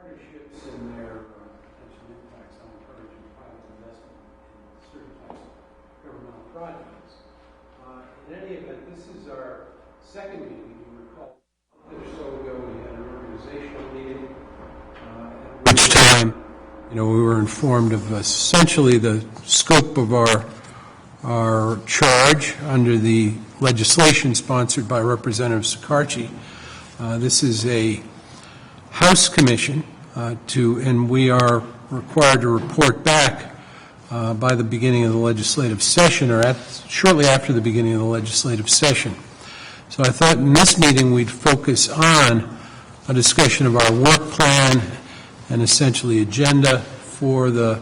partnerships and their potential impacts on encouraging private investment in certain types of governmental projects. In any event, this is our second meeting. You recall a month or so ago we had an organizational meeting at which time, we were informed of essentially the scope of our charge under the legislation sponsored by Representative Sicarci. This is a House commission and we are required to report back by the beginning of the legislative session or shortly after the beginning of the legislative session. So I thought in this meeting we'd focus on a discussion of our work plan and essentially agenda for the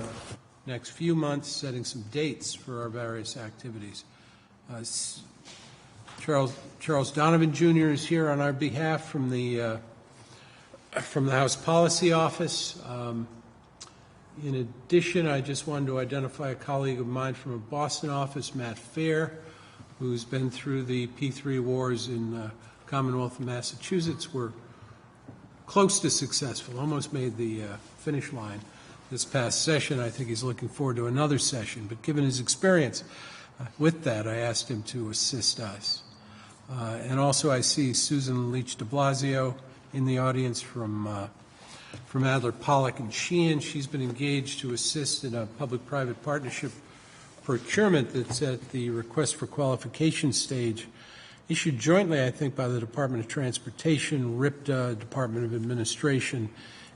next few months, setting some dates for our various activities. Charles Donovan Jr. is here on our behalf from the House Policy Office. In addition, I just wanted to identify a colleague of mine from a Boston office, Matt Fair, who's been through the P3 wars in the Commonwealth of Massachusetts. We're close to successful, almost made the finish line this past session. I think he's looking forward to another session, but given his experience with that, I asked him to assist us. And also I see Susan Leach de Blasio in the audience from Adler, Pollock and Sheehan. She's been engaged to assist in a public-private partnership procurement that's at the request for qualification stage, issued jointly, I think, by the Department of Transportation, RIPTA, Department of Administration,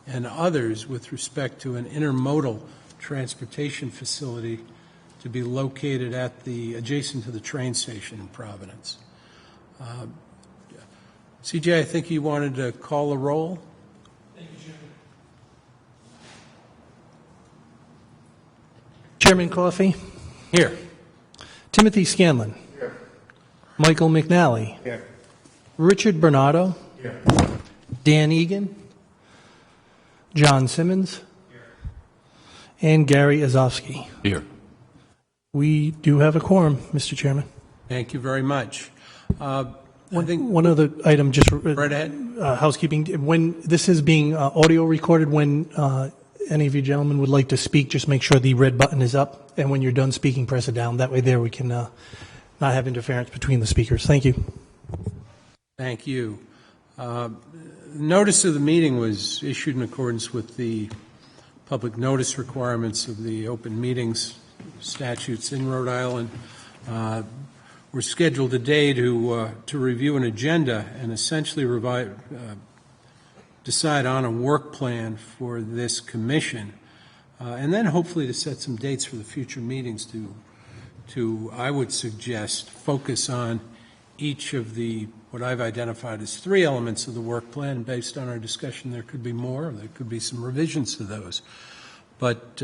and others with respect to an intermodal transportation facility to be located adjacent to the train station in Providence. CJ, I think you wanted to call the roll. Thank you, Chairman. Chairman Coffey? Here. Timothy Scanlon? Here. Michael McNally? Here. Richard Bernardo? Here. Dan Egan? John Simmons? Here. And Gary Azofsky? Here. We do have a quorum, Mr. Chairman. Thank you very much. One other item, just right ahead. Housekeeping. When this is being audio recorded, when any of you gentlemen would like to speak, just make sure the red button is up, and when you're done speaking, press it down. That way there we can not have interference between the speakers. Thank you. Thank you. Notice of the meeting was issued in accordance with the public notice requirements of the open meetings statutes in Rhode Island. We're scheduled today to review an agenda and essentially decide on a work plan for this commission, and then hopefully to set some dates for the future meetings to I would suggest, focus on each of what I've identified as 3 elements of the work plan. Based on our discussion, there could be more, or there could be some revisions to those. But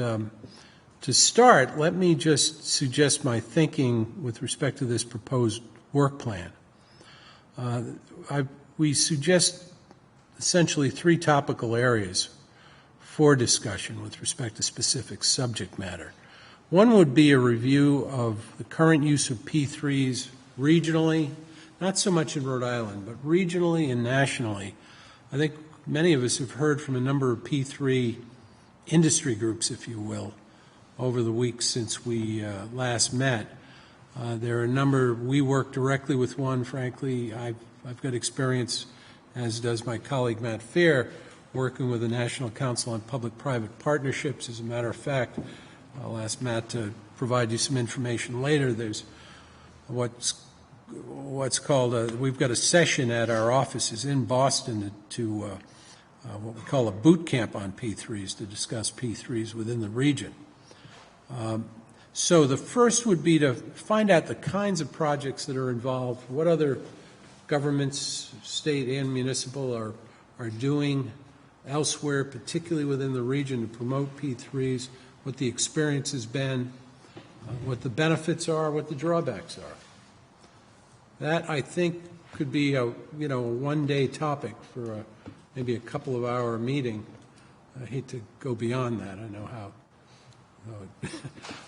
to start, let me just suggest my thinking with respect to this proposed work plan. We suggest essentially 3 topical areas for discussion with respect to specific subject matter. One would be a review of the current use of P3s regionally, not so much in Rhode Island, but regionally and nationally. I think many of us have heard from a number of P3 industry groups, if you will, over the weeks since we last met. There are a number. We work directly with one. Frankly, I've got experience, as does my colleague Matt Fair, working with the National Council on Public-Private Partnerships. As a matter of fact, I'll ask Matt to provide you some information later. There's what's called we've got a session at our offices in Boston to what we call a boot camp on P3s, to discuss P3s within the region. So the first would be to find out the kinds of projects that are involved, what other governments, state and municipal, are doing elsewhere, particularly within the region, to promote P3s, what the experience has been, what the benefits are, what the drawbacks are. That, I think, could be a one-day topic for maybe a couple of hour meeting. I hate to go beyond that. I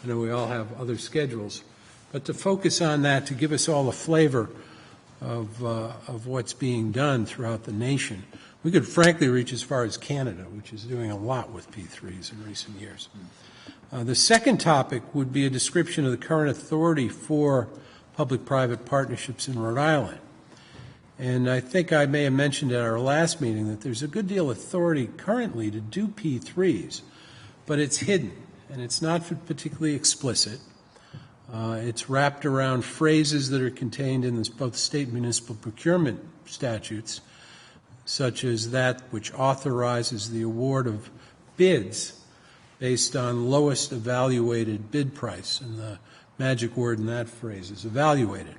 know we all have other schedules, but to focus on that, to give us all a flavor of what's being done throughout the nation. We could frankly reach as far as Canada, which is doing a lot with P3s in recent years. The second topic would be a description of the current authority for public-private partnerships in Rhode Island. And I think I may have mentioned at our last meeting that there's a good deal of authority currently to do P3s, but it's hidden, and it's not particularly explicit. It's wrapped around phrases that are contained in both state and municipal procurement statutes, such as that which authorizes the award of bids based on lowest evaluated bid price, and the magic word in that phrase is evaluated.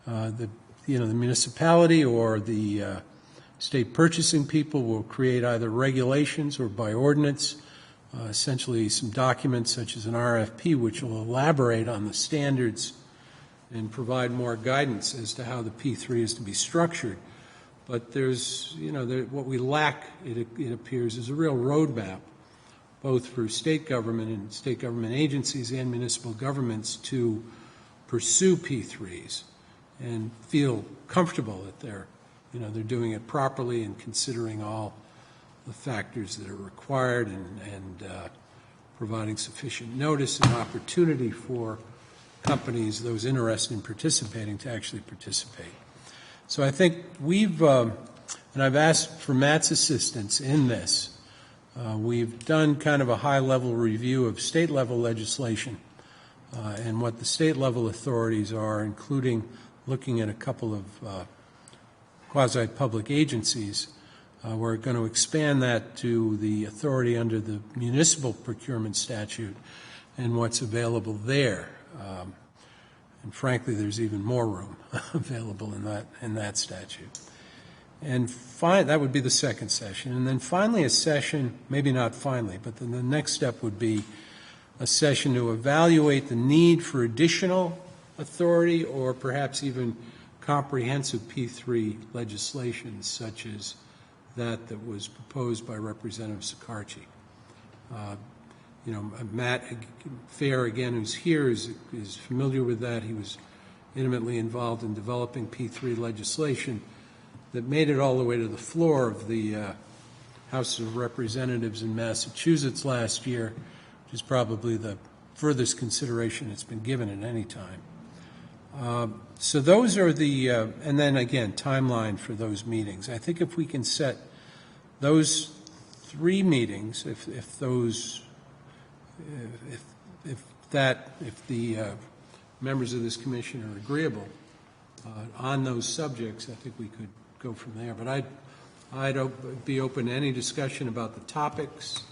The municipality or the state purchasing people will create either regulations or by ordinance, essentially some documents such as an RFP, which will elaborate on the standards and provide more guidance as to how the P3 is to be structured. But there's, what we lack, it appears, is a real roadmap, both for state government and state government agencies and municipal governments to pursue P3s and feel comfortable that they're doing it properly and considering all the factors that are required and providing sufficient notice and opportunity for companies, those interested in participating, to actually participate. So I think and I've asked for Matt's assistance in this. We've done kind of a high-level review of state-level legislation and what the state-level authorities are, including looking at a couple of quasi-public agencies. We're going to expand that to the authority under the municipal procurement statute and what's available there. And frankly, there's even more room available in that statute. And that would be the second session. And then finally a session, maybe not finally, but then the next step would be a session to evaluate the need for additional authority or perhaps even comprehensive P3 legislation such as that was proposed by Representative Sicarchi. Matt Fair, again, who's here, is familiar with that. He was intimately involved in developing P3 legislation that made it all the way to the floor of the House of Representatives in Massachusetts last year, which is probably the furthest consideration it's been given at any time. So those are and then again, timeline for those meetings. I think if we can set those three meetings, if the members of this commission are agreeable on those subjects, I think we could go from there. But I'd be open to any discussion about the topics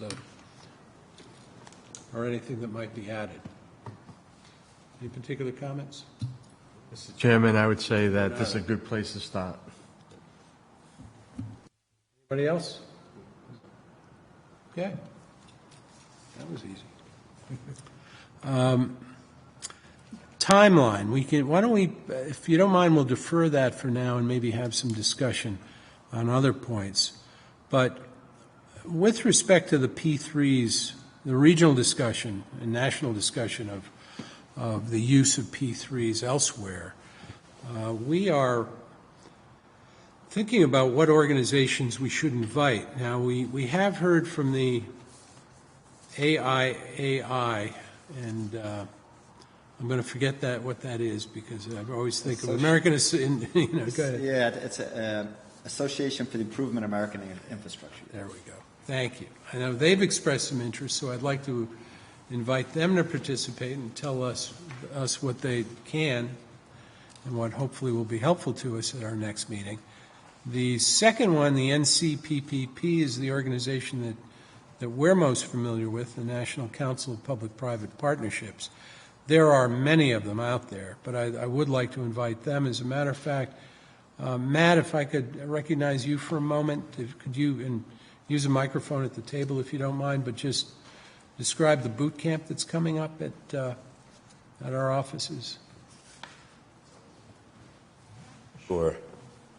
or anything that might be added. Any particular comments? Mr. Chairman, I would say that this is a good place to start. Anybody else? Okay. That was easy. Timeline. Why don't we, if you don't mind, we'll defer that for now and maybe have some discussion on other points. But with respect to the P3s, the regional discussion and national discussion of the use of P3s elsewhere, we are thinking about what organizations we should invite. Now, we have heard from the AIAI, and I'm going to forget what that is because I always think of American, go ahead. Yeah, it's an Association for the Improvement of American Infrastructure. There we go. Thank you. I know they've expressed some interest, so I'd like to invite them to participate and tell us what they can and what hopefully will be helpful to us at our next meeting. The second one, the NCPP, is the organization that we're most familiar with, the National Council of Public-Private Partnerships. There are many of them out there, but I would like to invite them. As a matter of fact, Matt, if I could recognize you for a moment, could you use a microphone at the table if you don't mind, but just describe the boot camp that's coming up at our offices. Sure.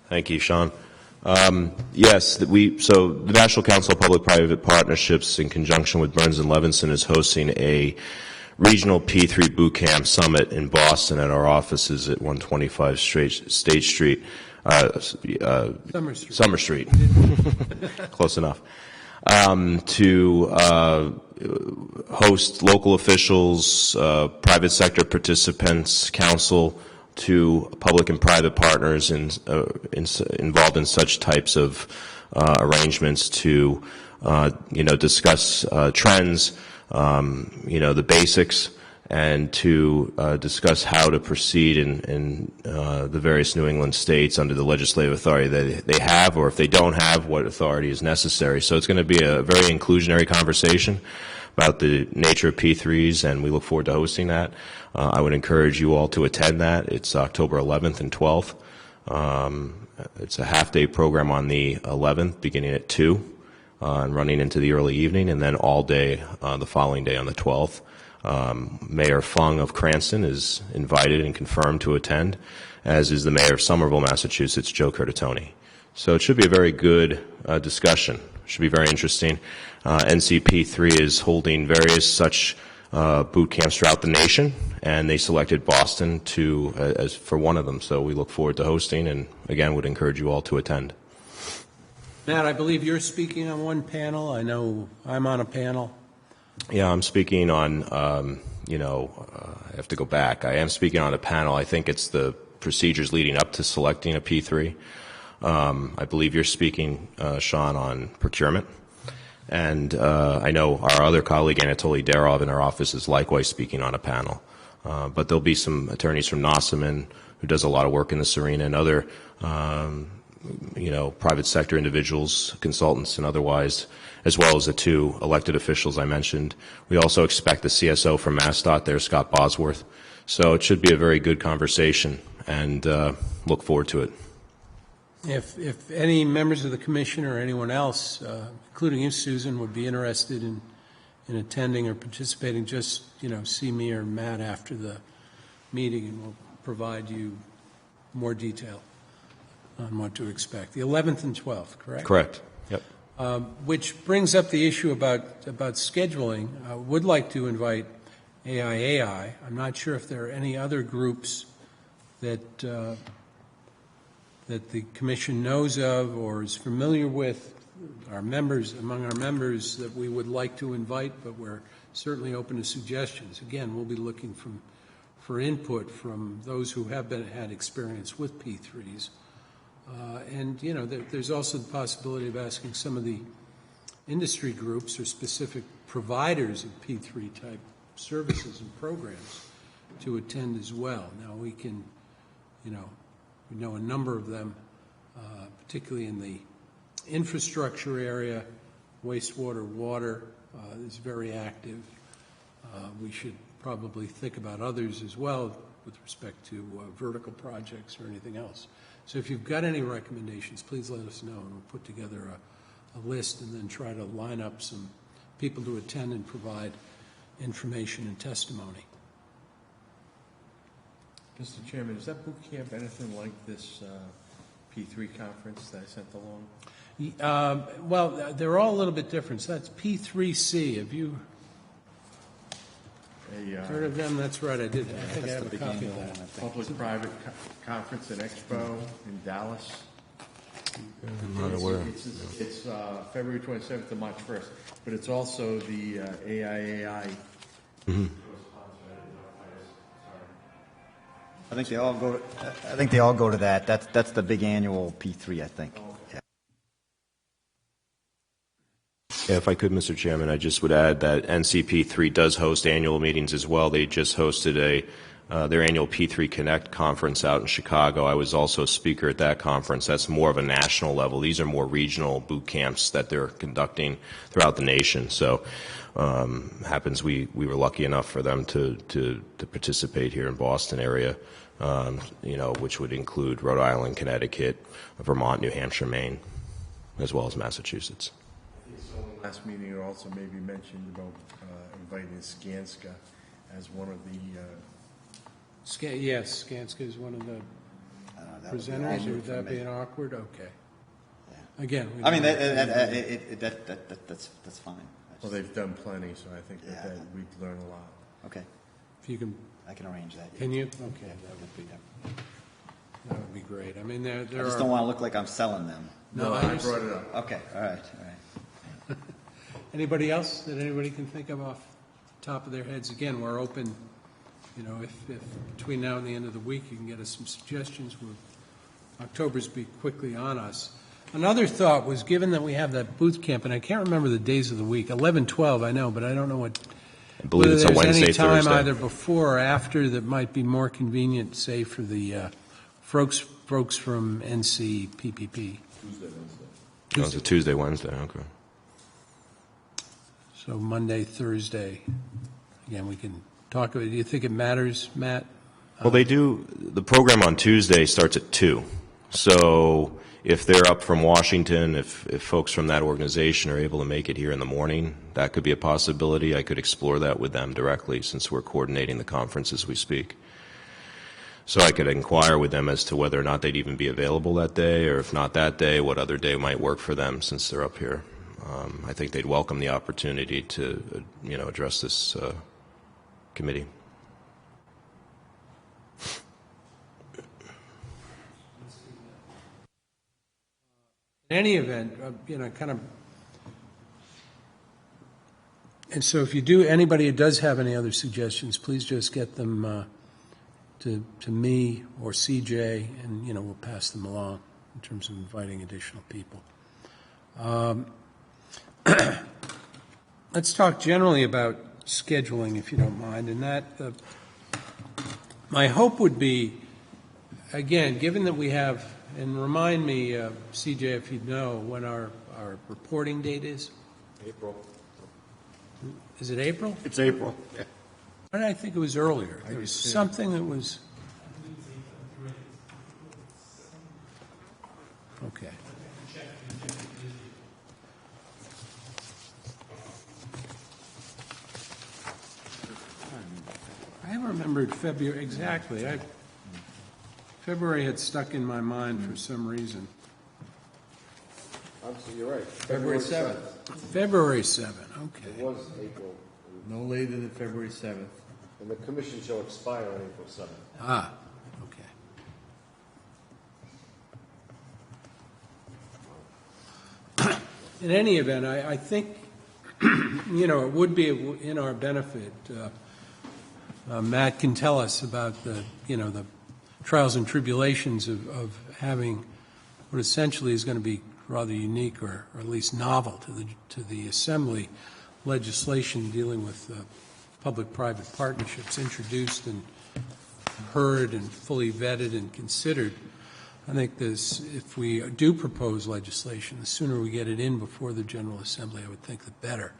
Thank you, Sean. Yes, so the National Council of Public-Private Partnerships, in conjunction with Burns & Levinson, is hosting a regional P3 boot camp summit in Boston at our offices at 125 State Street. Summer Street. Close enough. To host local officials, private sector participants, council, to public and private partners involved in such types of arrangements to, discuss trends, the basics, and to discuss how to proceed in the various New England states under the legislative authority that they have, or if they don't have, what authority is necessary. So it's going to be a very inclusionary conversation about the nature of P3s, and we look forward to hosting that. I would encourage you all to attend that. It's October 11th and 12th. It's a half-day program on the 11th, beginning at 2 and running into the early evening, and then all day the following day on the 12th. Mayor Fung of Cranston is invited and confirmed to attend, as is the mayor of Somerville, Massachusetts, Joe Curtatone. So it should be a very good discussion. It should be very interesting. NCP3 is holding various such boot camps throughout the nation, and they selected Boston as for one of them. So we look forward to hosting, and again, would encourage you all to attend. Matt, I believe you're speaking on one panel. I know I'm on a panel. Yeah, I'm speaking on, I have to go back. I am speaking on a panel. I think it's the procedures leading up to selecting a P3. I believe you're speaking, Sean, on procurement. And I know our other colleague, Anatoly Darov, in our office is likewise speaking on a panel. But there'll be some attorneys from Nossaman, who does a lot of work in this arena, and other, private sector individuals, consultants, and otherwise, as well as the two elected officials I mentioned. We also expect the CSO from MassDOT there, Scott Bosworth. So it should be a very good conversation, and look forward to it. If any members of the commission or anyone else, including you, Susan, would be interested in attending or participating, just, see me or Matt after the meeting, and we'll provide you more detail on what to expect. The 11th and 12th, correct? Correct. Yep. Which brings up the issue about scheduling. I would like to invite AIAI. I'm not sure if there are any other groups that the commission knows of or is familiar with, among our members that we would like to invite, but we're certainly open to suggestions. Again, we'll be looking for input from those who have had experience with P3s. There's also the possibility of asking some of the industry groups or specific providers of P3 type services and programs to attend as well. Now we can, we know a number of them, particularly in the infrastructure area, wastewater, water is very active. We should probably think about others as well with respect to vertical projects or anything else. So if you've got any recommendations, please let us know, and we'll put together a list and then try to line up some people to attend and provide information and testimony. Mr. Chairman, is that boot camp anything like this P3 conference that I sent along? Well, they're all a little bit different. So that's P3C. Have you heard of them? That's right. I did. I think I have a copy of that. Public-private conference and expo in Dallas. I'm not aware. It's February 27th to March 1st, but it's also the AIAI. Mm-hmm. I think they all go. I think they all go to that. That's the big annual P3. I think. Yeah, if I could, Mr. Chairman, I just would add that NCP3 does host annual meetings as well. They just hosted their annual P3 Connect conference out in Chicago. I was also a speaker at that conference. That's more of a national level. These are more regional boot camps that they're conducting throughout the nation. So happens we were lucky enough for them to participate here in Boston area, which would include Rhode Island, Connecticut, Vermont, New Hampshire, Maine, as well as Massachusetts. Last meeting, you also maybe mentioned about inviting Skanska as one of the. Yes, Skanska is one of the presenters. Would that be an awkward? Okay. Yeah. Again, that's fine. Well, they've done plenty, so I think that we'd learn a lot. Okay, If you can, I can arrange that. can you? Okay, that would be great. I mean, there I just don't want to look like I'm selling them. No, I I understand. brought it up. Okay, all right. Anybody else that anybody can think of off the top of their heads? Again, we're open, if between now and the end of the week, you can get us some suggestions. October's be quickly on us. Another thought was, given that we have that booth camp, and I can't remember the days of the week, 11, 12, I know, but I don't know I believe it's a whether there's Wednesday, any time Thursday. either before or after that might be more convenient, say, for the folks from NCPP. No, it's a Tuesday, Wednesday, okay. So Monday, Thursday, again, we can talk about it. Do you think it matters, Matt? Well, the program on Tuesday starts at 2. So if they're up from Washington, if folks from that organization are able to make it here in the morning, that could be a possibility. I could explore that with them directly since we're coordinating the conference as we speak. So I could inquire with them as to whether or not they'd even be available that day, or if not that day, what other day might work for them since they're up here. I think they'd welcome the opportunity to, address this committee. In any event, and so if anybody who does have any other suggestions, please just get them to me or CJ, and, we'll pass them along in terms of inviting additional people. Let's talk generally about scheduling, if you don't mind, and that my hope would be, again, given that we have, and remind me, CJ, if you know, when our reporting date is? April. Is it April? It's April. Yeah. Why did I think it was earlier? There was something that was... Okay. I haven't remembered February exactly. February had stuck in my mind for some reason. You're right. February 7th. February 7, okay. It was April, No later than February 7th. and the commission shall expire on April 7th. Ah, okay. In any event, I think, it would be in our benefit. Matt can tell us about the trials and tribulations of having what essentially is going to be rather unique or at least novel to the Assembly legislation dealing with public-private partnerships introduced and heard and fully vetted and considered. I think if we do propose legislation, the sooner we get it in before the General Assembly, I would think the better,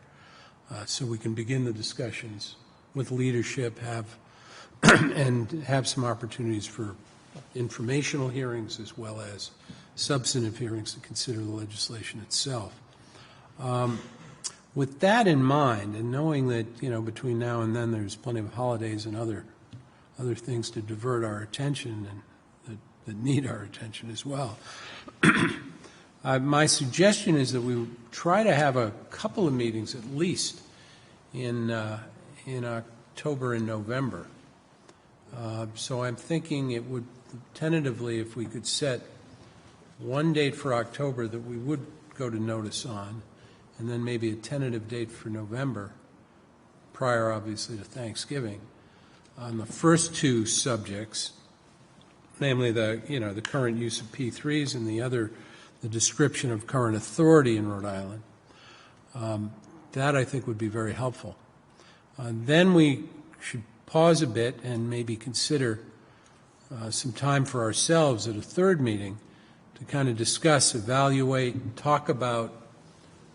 so we can begin the discussions with leadership, and have some opportunities for informational hearings as well as substantive hearings to consider the legislation itself. With that in mind, and knowing that between now and then there's plenty of holidays and other things to divert our attention and that need our attention as well, my suggestion is that we try to have a couple of meetings at least in October and November. So I'm thinking it would tentatively, if we could set one date for October that we would go to notice on, and then maybe a tentative date for November, prior obviously to Thanksgiving, on the first two subjects, namely the current use of P3s and the description of current authority in Rhode Island. That I think would be very helpful. Then we should pause a bit and maybe consider some time for ourselves at a third meeting to kind of discuss, evaluate, talk about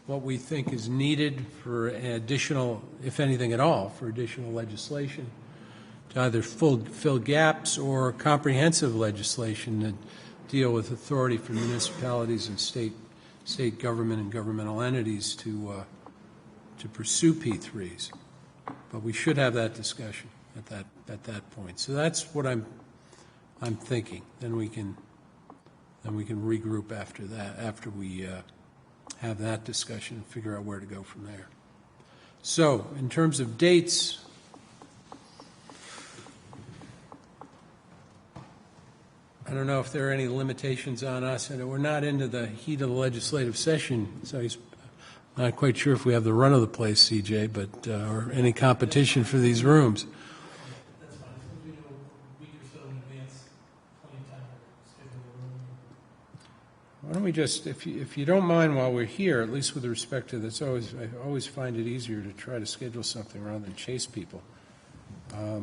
what we think is needed for additional, if anything at all, for additional legislation to either fill gaps or comprehensive legislation that deal with authority for municipalities and state government and governmental entities to pursue P3s. But we should have that discussion at that point. So that's what I'm thinking. Then we can regroup after that, after we have that discussion and figure out where to go from there. So in terms of dates, don't know if there are any limitations on us, and we're not into the heat of the legislative session, so he's not quite sure if we have the run of the place, CJ, but, or any competition for these rooms. That's fine. We know a week or so in advance, plenty of time to schedule the room. Why don't we just, if you don't mind while we're here, at least with respect to this, I always find it easier to try to schedule something rather than chase people. I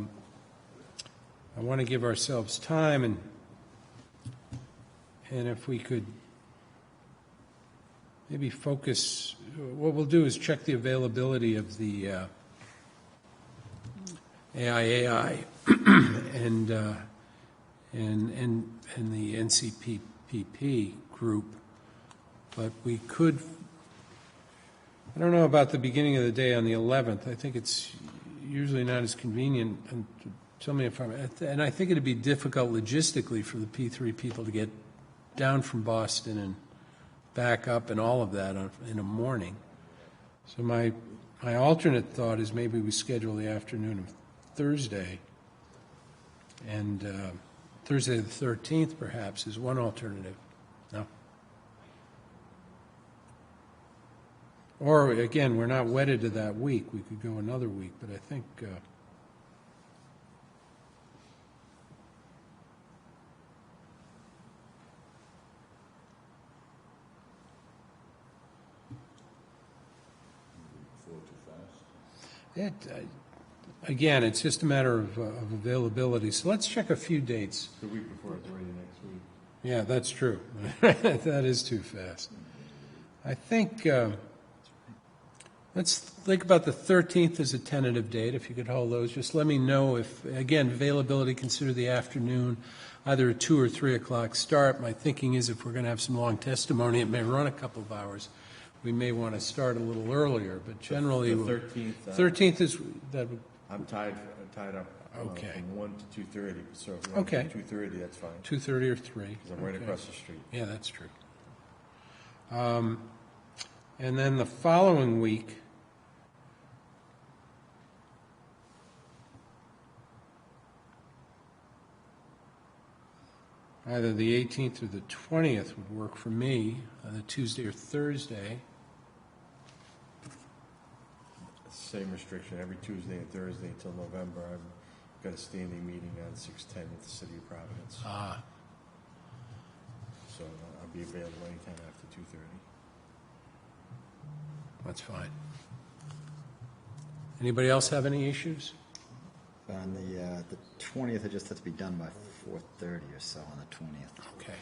want to give ourselves time, and if we could maybe focus, what we'll do is check the availability of the AIAI and the NCPP group, but we could, I don't know about the beginning of the day on the 11th. I think it's usually not as convenient, and tell me if I'm, and I think it'd be difficult logistically for the P3 people to get down from Boston and back up and all of that in a morning. So my alternate thought is maybe we schedule the afternoon of Thursday, and Thursday the 13th perhaps is one alternative. No? Or again, we're not wedded to that week. We could go another week, but I think again, it's just a matter of availability. So let's check a few dates. The week before it's already next week. Yeah, that's true. That is too fast. I think, let's think about the 13th as a tentative date, if you could hold those. Just let me know if, again, availability, consider the afternoon, either a 2 or 3 o'clock start. My thinking is if we're going to have some long testimony, it may run a couple of hours. We may want to start a little earlier, but generally... The 13th. 13th is, that would... I'm tied up Okay. from 1 to 2:30, so if you want Okay. to do 2:30, that's fine. 2:30 or 3. Because I'm right Okay. across the street. Yeah, that's true. And then the following week, either the 18th or the 20th would work for me, the Tuesday or Thursday. Same restriction, every Tuesday and Thursday until November. I've got a standing meeting on 610 with the City of Providence. So I'll be available anytime after 2:30. That's fine. Anybody else have any issues? On the 20th, it just has to be done by 4:30 or so on the 20th. Okay.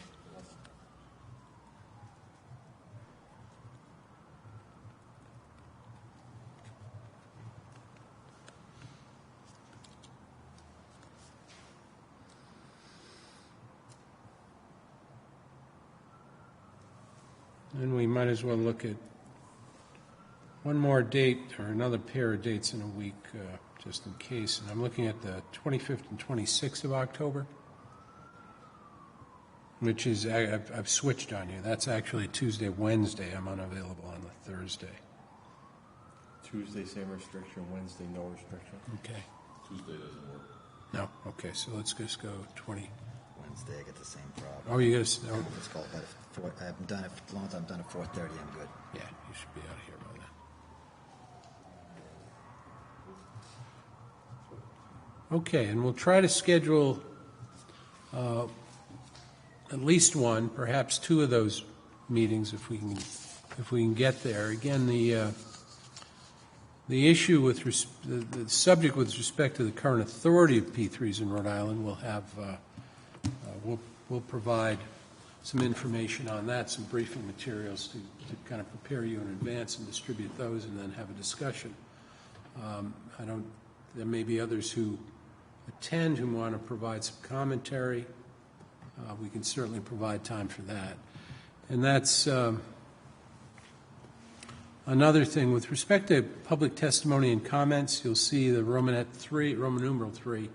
And we might as well look at one more date or another pair of dates in a week, just in case. And I'm looking at the 25th and 26th of October, which is, I've switched on you. That's actually Tuesday, Wednesday. I'm unavailable on the Thursday. Tuesday, same restriction. Wednesday, no restriction. Okay. Tuesday doesn't work. No? Okay, so let's just go 20. Wednesday, I get the same problem. Oh, you guys, oh, It's called, but I haven't done it, as long as I've done it 4:30, I'm good. yeah, you should be out of here by then. Okay, and we'll try to schedule at least one, perhaps 2 of those meetings if we can get there. Again, the issue with the subject with respect to the current authority of P3s in Rhode Island, we'll have we'll provide some information on that, some briefing materials to kind of prepare you in advance and distribute those, and then have a discussion. There may be others who attend who want to provide some commentary. We can certainly provide time for that. And that's another thing. With respect to public testimony and comments, you'll see the Roman numeral 3.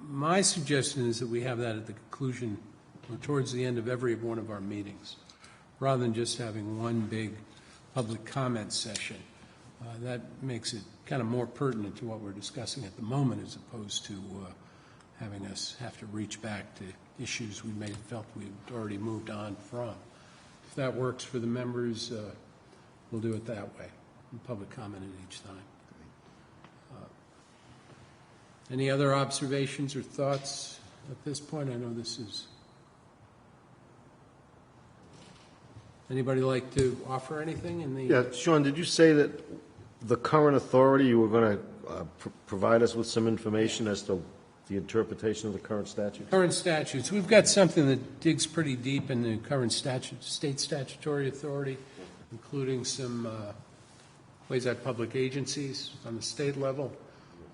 My suggestion is that we have that at the conclusion or towards the end of every one of our meetings, rather than just having one big public comment session. That makes it kind of more pertinent to what we're discussing at the moment, as opposed to having us have to reach back to issues we may have felt we'd already moved on from. If that works for the members, we'll do it that way. Public comment at each time. Any other observations or thoughts at this point? I know this is... Anybody like to offer anything in the... Yeah, Sean, did you say that the current authority, you were going to provide us with some information as to the interpretation of the current statute? Current statutes. We've got something that digs pretty deep in the current statute, state statutory authority, including some quasi-public agencies on the state level.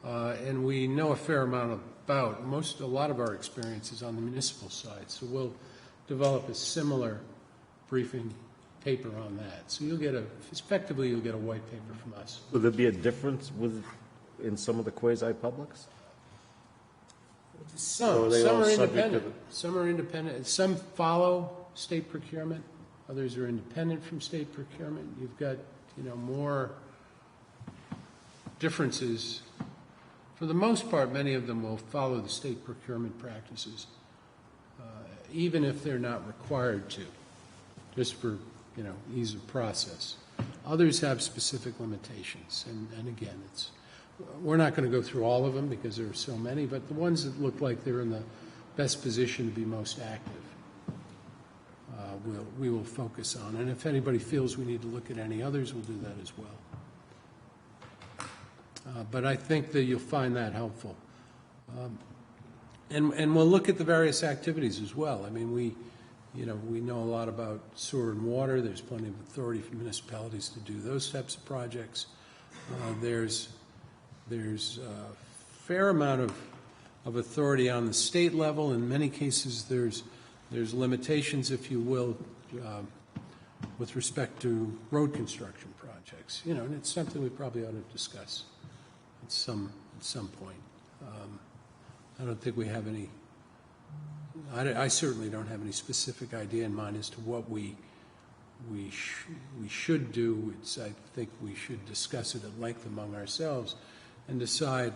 And we know a fair amount about, a lot of our experience is on the municipal side. So we'll develop a similar briefing paper on that. So effectively you'll get a white paper from us. Would there be a difference in some of the quasi-publics? Some are they all are subject to independent. Some are independent. Some follow state procurement. Others are independent from state procurement. You've got, more differences. For the most part, many of them will follow the state procurement practices, even if they're not required to, just for, ease of process. Others have specific limitations, and again, we're not going to go through all of them because there are so many, but the ones that look like they're in the best position to be most active, we will focus on. And if anybody feels we need to look at any others, we'll do that as well. But I think that you'll find that helpful. And we'll look at the various activities as well. I mean, we know a lot about sewer and water. There's plenty of authority for municipalities to do those types of projects. There's a fair amount of authority on the state level. In many cases, there's limitations, if you will, with respect to road construction projects. And it's something we probably ought to discuss at some point. I don't think we have any. I certainly don't have any specific idea in mind as to what we should do. I think we should discuss it at length among ourselves and decide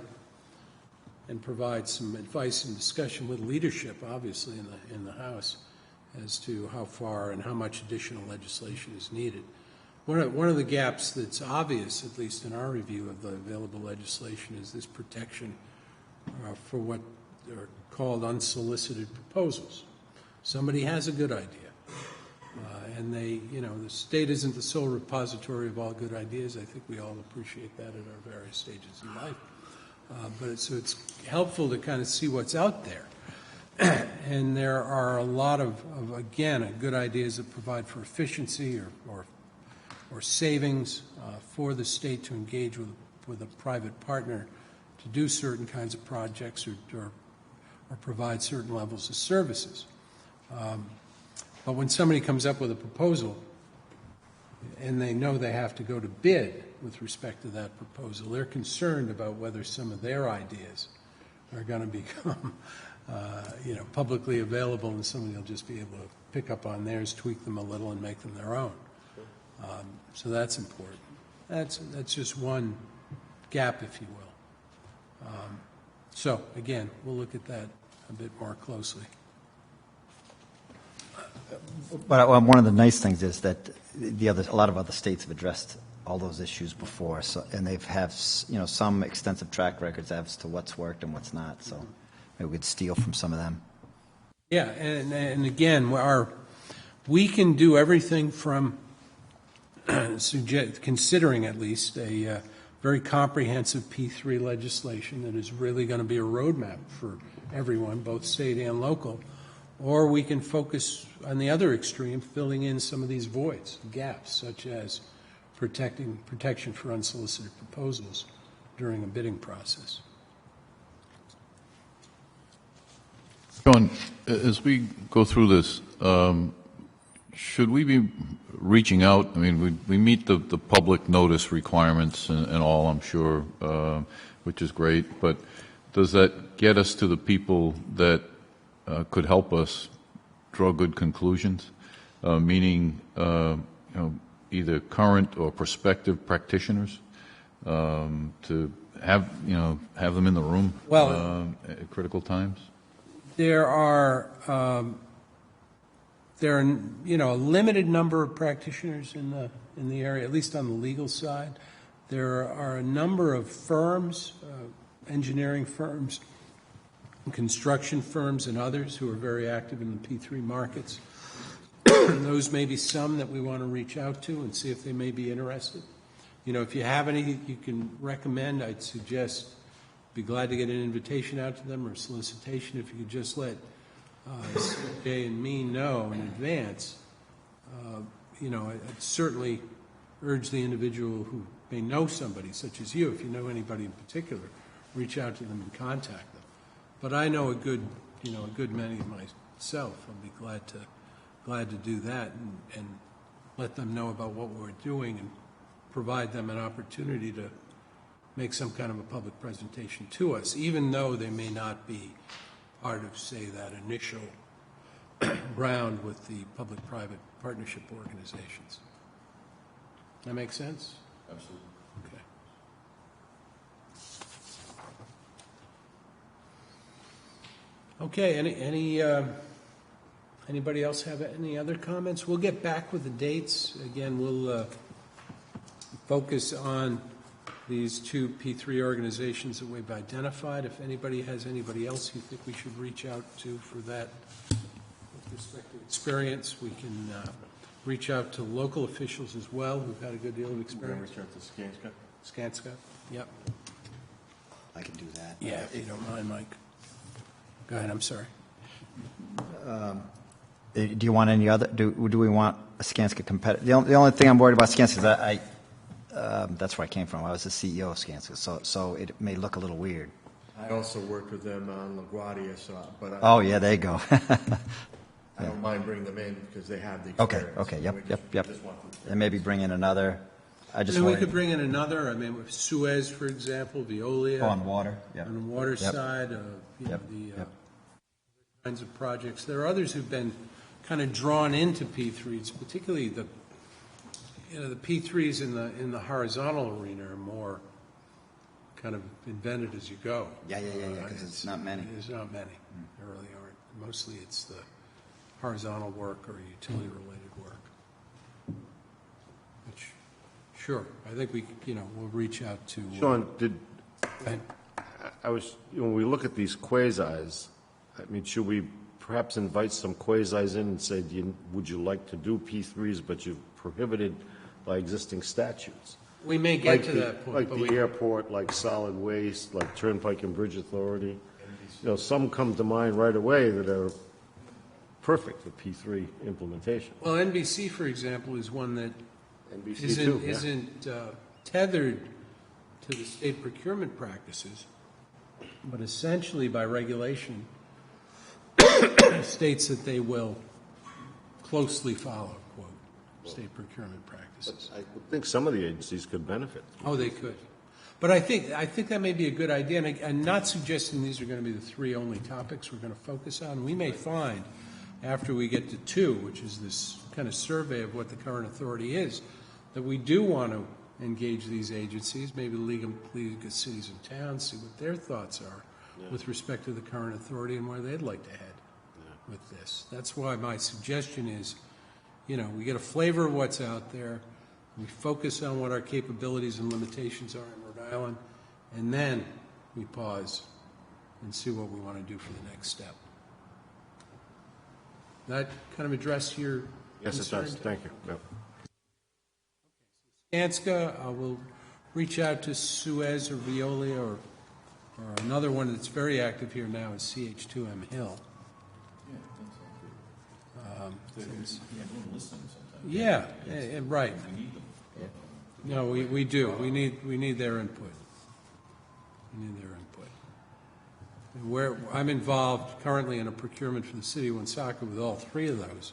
and provide some advice and discussion with leadership, obviously, in the House, as to how far and how much additional legislation is needed. One of the gaps that's obvious, at least in our review of the available legislation, is this protection for what are called unsolicited proposals. Somebody has a good idea, and the state isn't the sole repository of all good ideas. I think we all appreciate that at our various stages in life. But it's helpful to kind of see what's out there. And there are a lot of good ideas that provide for efficiency or savings for the state to engage with a private partner to do certain kinds of projects or provide certain levels of services. But when somebody comes up with a proposal and they know they have to go to bid with respect to that proposal, they're concerned about whether some of their ideas are going to become publicly available, and somebody will just be able to pick up on theirs, tweak them a little, and make them their own. So that's important. That's just one gap, if you will. So again, we'll look at that a bit more closely. But one of the nice things is that a lot of other states have addressed all those issues before, and they've have some extensive track records as to what's worked and what's not. So maybe we could steal from some of them. Yeah, and again, we can do everything from considering at least a very comprehensive P3 legislation that is really going to be a roadmap for everyone, both state and local, or we can focus on the other extreme, filling in some of these voids, gaps, such as protection for unsolicited proposals during a bidding process. John, as we go through this, should we be reaching out? I mean, we meet the public notice requirements and all, I'm sure, which is great, but does that get us to the people that could help us draw good conclusions, meaning either current or prospective practitioners, to have them in the room at critical times? There are, a limited number of practitioners in the area, at least on the legal side. There are a number of firms, engineering firms, construction firms, and others who are very active in the P3 markets. Those may be some that we want to reach out to and see if they may be interested. If you have any you can recommend, I'd suggest be glad to get an invitation out to them or a solicitation. If you could just let CJ and me know in advance, I'd certainly urge the individual who may know somebody, such as you, if you know anybody in particular, reach out to them and contact them. But I know a good many myself. I'll be glad to do that and let them know about what we're doing and provide them an opportunity to make some kind of a public presentation to us, even though they may not be part of, say, that initial round with the public-private partnership organizations. That make sense? Absolutely. Okay. Okay, anybody else have any other comments? We'll get back with the dates. Again, we'll focus on these two P3 organizations that we've identified. If anybody has anybody else you think we should reach out to for that with respect to experience, we can reach out to local officials as well who've had a good deal of We're experience. going to reach out to Skanska. Skanska, yep. I can do that. Yeah, if you don't mind, Mike. Go ahead, I'm sorry. Do you want any other, do we want a Skanska competitor? The only thing I'm worried about Skanska is that's where I came from. I was the CEO of Skanska, so it may look a little weird. I also worked with them on LaGuardia, but Oh, yeah, there you go. I don't mind bringing them in because they have the Okay, experience. okay, We yep. just want the And maybe bring in another, I just And we want. could bring in another, with Suez, for example, Veolia. On water, yep. On the water Yep. side, Yep, the yep. kinds of projects. There are others who've been kind of drawn into P3s, particularly the P3s in the horizontal arena are more kind of invented as you go. Yeah, because it's not many. There's not many. There really aren't. Mostly it's the horizontal work or utility-related work. Which, sure, I think we'll reach out to. Sean, And when we look at these quasis, should we perhaps invite some quasis in and say, would you like to do P3s, but you've prohibited by existing statutes? we may get to that point. Like but the airport, like solid waste, like Turnpike and Bridge Authority. Some come to mind right away that are perfect for P3 implementation. Well, NBC, for example, is one that NBC too, yeah. isn't tethered to the state procurement practices, but essentially by regulation states that they will closely follow, quote, state procurement practices. I would think some of the agencies could benefit. Oh, they could. But I think that may be a good idea, and I'm not suggesting these are going to be the three only topics we're going to focus on. We may find, after we get to two, which is this kind of survey of what the current authority is, that we do want to engage these agencies, maybe the League of Cities and Towns, see what their thoughts are with respect to the current authority and where they'd like to head with this. That's why my suggestion is, we get a flavor of what's out there, we focus on what our capabilities and limitations are in Rhode Island, and then we pause and see what we want to do for the next step. That kind of address your Yes, it does. concern? Thank you. Yep. Skanska, we'll reach out to Suez or Veolia or another one that's very active here now is CH2M Hill. Yeah, right. No, we do. We need their input. We need their input. I'm involved currently in a procurement for the city of Woonsocket with all three of those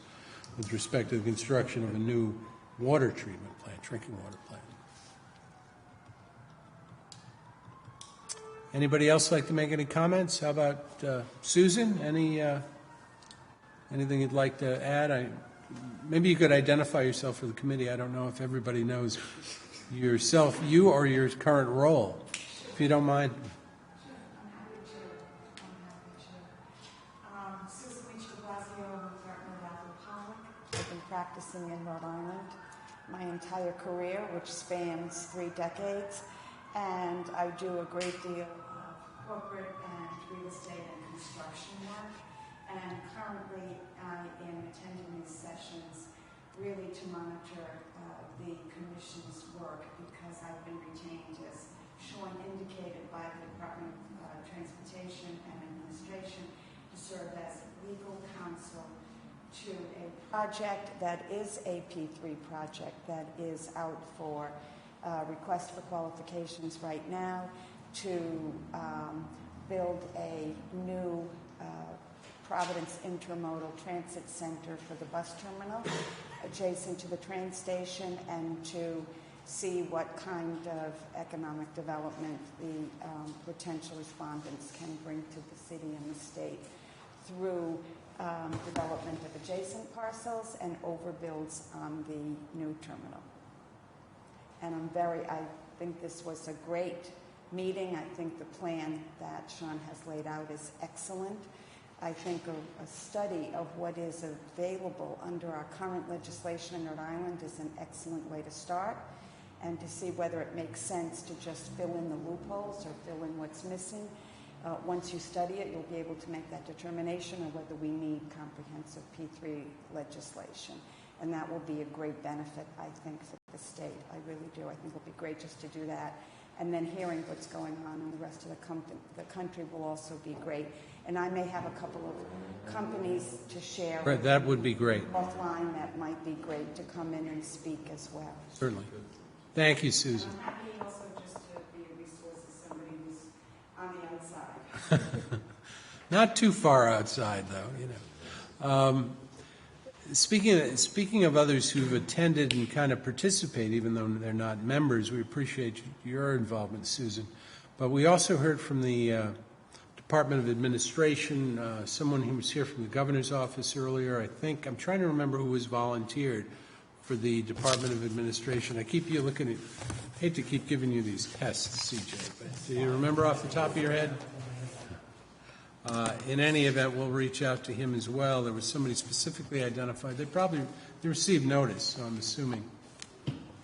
with respect to the construction of a new water treatment plant, drinking water plant. Anybody else like to make any comments? How about Susan? Anything you'd like to add? Maybe you could identify yourself for the committee. I don't know if everybody knows yourself, you or your current role, if you don't mind. entire career, which spans 3 decades, and I do a great deal of corporate and real estate and construction work. And currently, I am attending these sessions really to monitor the Commission's work, because I've been retained, as Sean indicated, by the Department of Transportation and Administration to serve as legal counsel to a project that is a P3 project that is out for request for qualifications right now to build a new Providence Intermodal Transit Center for the bus terminal adjacent to the train station, and to see what kind of economic development the potential respondents can bring to the city and the state through development of adjacent parcels and overbuilds on the new terminal. And I think this was a great meeting. I think the plan that Sean has laid out is excellent. I think a study of what is available under our current legislation in Rhode Island is an excellent way to start, and to see whether it makes sense to just fill in the loopholes or fill in what's missing. Once you study it, you'll be able to make that determination of whether we need comprehensive P3 legislation. And that will be a great benefit, I think, for the state. I really do. I think it'll be great just to do that. And then hearing what's going on in the rest of the country will also be great. And I may have a couple of companies to share. Right, that would be great. Offline, that might be great to come in and speak as well. Certainly. Thank you, Susan. I'm happy also just to be a resource as somebody who's on the outside. Not too far outside, though, you know. Speaking of others who've attended and kind of participate, even though they're not members, we appreciate your involvement, Susan. But we also heard from the Department of Administration, someone who was here from the governor's office earlier, I think. I'm trying to remember who was volunteered for the Department of Administration. I hate to keep giving you these tests, CJ, but do you remember off the top of your head? In any event, we'll reach out to him as well. There was somebody specifically identified. They received notice, so I'm assuming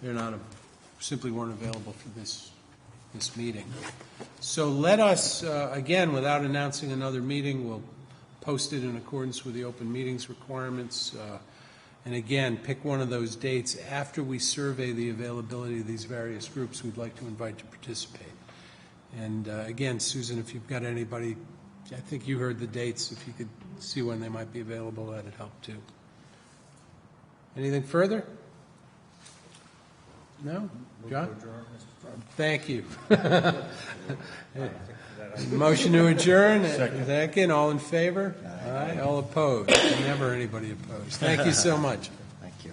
they're not simply weren't available for this meeting. So let us, again, without announcing another meeting, we'll post it in accordance with the open meetings requirements. And again, pick one of those dates after we survey the availability of these various groups we'd like to invite to participate. And again, Susan, if you've got anybody, I think you heard the dates. If you could see when they might be available, that'd help too. Anything further? No? John? Thank you. Motion to adjourn. Second. All in favor? Aye. All opposed? Never anybody opposed. Thank you so much. Thank you.